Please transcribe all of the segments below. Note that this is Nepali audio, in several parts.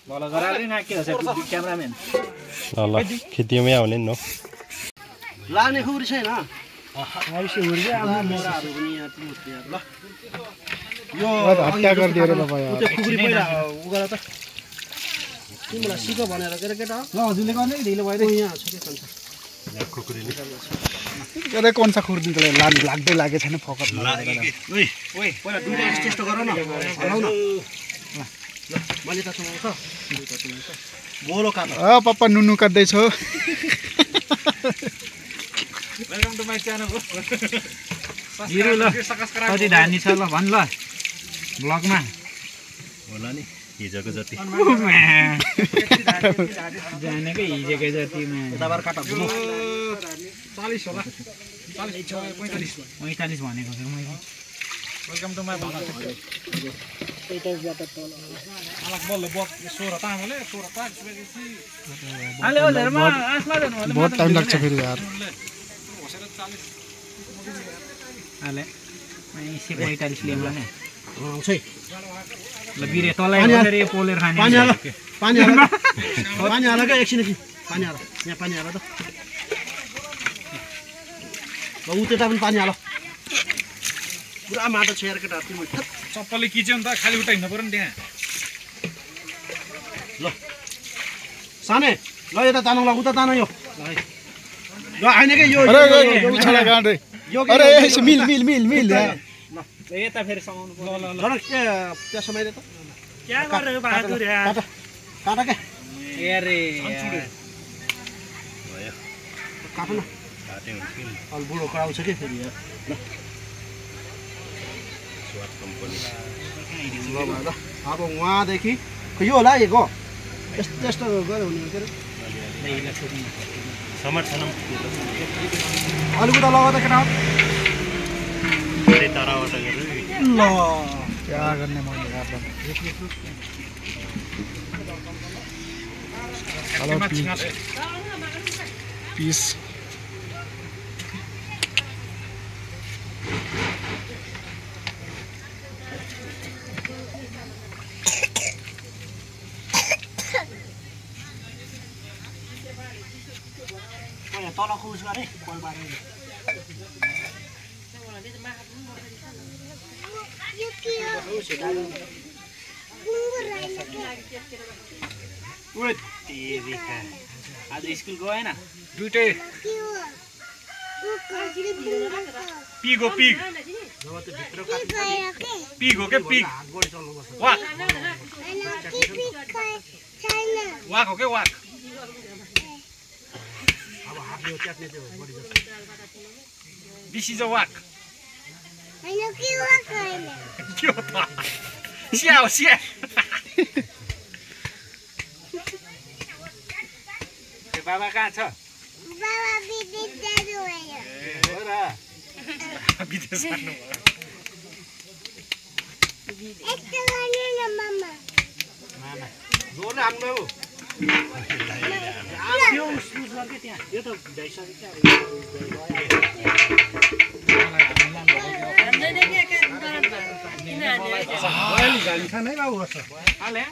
बोला गराले ना के छ क्यामेराम्यान ल खेतीमै आउने नि लाने खुरी छैन आइसे हुर्के आमा मोराहरु पनि यहाँ पुग्छ ल यो हत्या गरिदियो रे बाबा यार त्यो खुरी पहिला उगरा त तिमीलाई सिको भनेर केटा ल हजुरले गर्ने ढिलो भइदियो यहाँ छ के खान्छ खुकुरीले अरे कोन सा खुर्दिन तले लाग्दै लागे छैन फकट ओइ ओइ पहिला दुईटा टेस्ट गर न हलाउ न ल मैले त सुनाउँछ दुईटा सुनाउँछ बोलो काट पप्पा नुनु काट्दै छ वेलकम टु माय च्यानल हिरो ल कति धानी छ ल भन ल ब्लगमा होला नि हिजोको जति जानेकै हिजोकै जतिमा यताबाट काट बोलो 40 होला 40 45 भनेको छु मैले वेलकम टु माय भनल अलग बोल बक 16 तामले 16 ताक सुबेसी आले ओलेरमा आस्मा जानु होला बहुत टाइम लाग्छ फेरि यार आले मैले 45 ल्याउँला नि आउँछ ल बिरे तलाई बसेर पोलेर खाने पानी हाल पानी हाल के एकछिन पानी हाल यहाँ पानी हाल त ल उतेटा पनि पानी हाल पुरा माटो छेर केटा तिमी चप्पलले किच्यो नि त खाली उता हिँड्नु पर्यो नि त्यहाँ ल साने ल यता तानौ ल उता तान यो ल आइन के यो अरे उछाला गाड रे अरे यसो मिल ल यता फेरि समाउनु पर्यो ल ल के त्यहाँ समाइदे त क्या गर्यो बहादुर यार काटा के अरे भयो काट्नु न काटे हुन्छ नि अल बुढो कराउँछ के फेरि यार स्वाद कम्पनी ल ल अब वहाँदेखि यो होला यो यस्तो गऱ्यो भने के अरे समर्थनम अलिकता लगाउँदा केटा धेरै तराबाट गरे ल क्या गर्ने मैले गर्दा हेलो पीस तल खुस गरे बल बारे आज स्कुल गएन दुईटै पिग हो पिग पिग हो के पिग वाक वाक हो के walk This is a walk. I know you walk. Xiao xie. Cái ba kहाँ छ? बाबा विदेश जानु भयो। हो र। विदेश जानु भयो। यस्तो गर्ने न मम्मा। मामा जोरले हान्नु हो। यो सुस गर्के त्यहाँ यो त भइसक्यो क्या अहिले जान्छ नै बाबु गर्छ हाले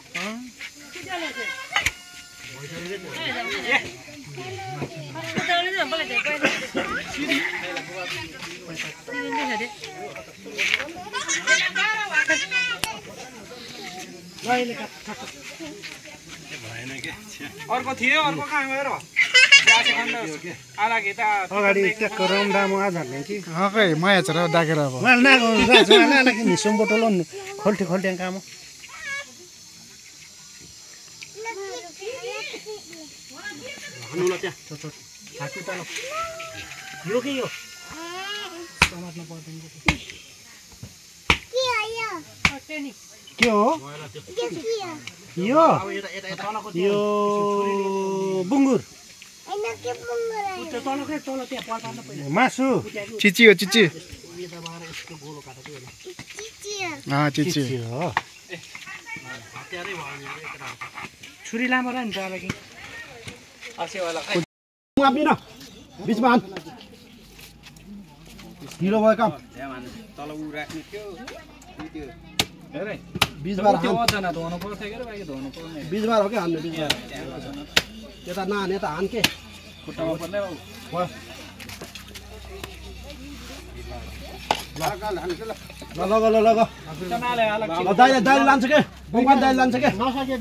अर्को थियो अर्को कहाँ गएर अगाडि ट्याक्क रामदामु आज हाल्ने कि खै माया छ र डाकेर अब उहाँले नागो राज उहाँले कि निसम बोटलो खोल्टे खोल्टे काम हान्नुला त्यहाँ छोट हाक्नु तल यो के यो समात्न पर्दैन के हो यो यो बुङ्गुर मासु चिची हो चिची चिची हो छुरी लामो र नि त कि बिचमा हान ढिलो भयो काम तल उ राख्ने थियो हेरे बिचबार त्यो हान अचानक धुनु पर्थ्यो के बाकी धुनु पर्ने बिचबार हो कि हान्ने बिचबार यता नहाने यता हान के खुट्टामा पर्ने भयो ल लग ल लग नाले अलग ल दाइले दाइले लान्छ के बङ्गाल दाइले लान्छ के नसके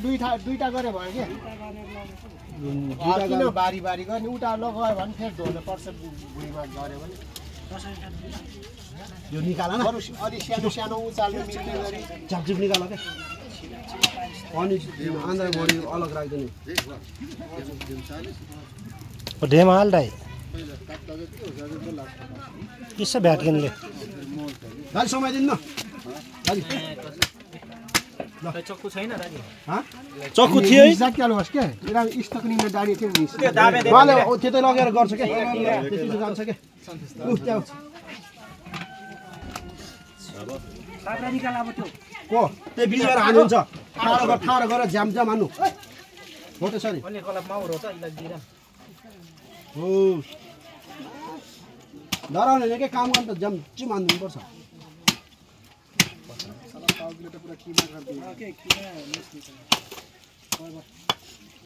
दुईटा गरे भयो के किन बारी बारी गर्ने उता लगायो भने फेरि धोनु पर्छ भुइँमा झऱ्यो भने यो निकाल न अरू अलि सानो सानो उचाल्नु मिल्ने गरी झपझुप निकाल के अनि आन्द्रा बढी अलग राखिदिने ढेमा हाल दाइ यसो भ्याटकिनले दाइ समाइदिनु न दाइ चक्कु छैन दाजु चक्कु थियो है जातिहाल्नु होस् के मेरा स्टक निम्न डाडी थियो नि उहाँले त्यतै लगेर गर्छ के त्यति जान्छ के त्यहाँ साब्रा निकाल अब त्यो को त्यो बिचबाट हानिन्छ ठाडो गरेर झ्याम झ्याम हान्नु हो त्यसरी अनि कला माउर हो त इलाई दिरा हो डराउने के काम गर्नु त झ्याम झुम हान्नुपर्छ पुरा किमा गर्दै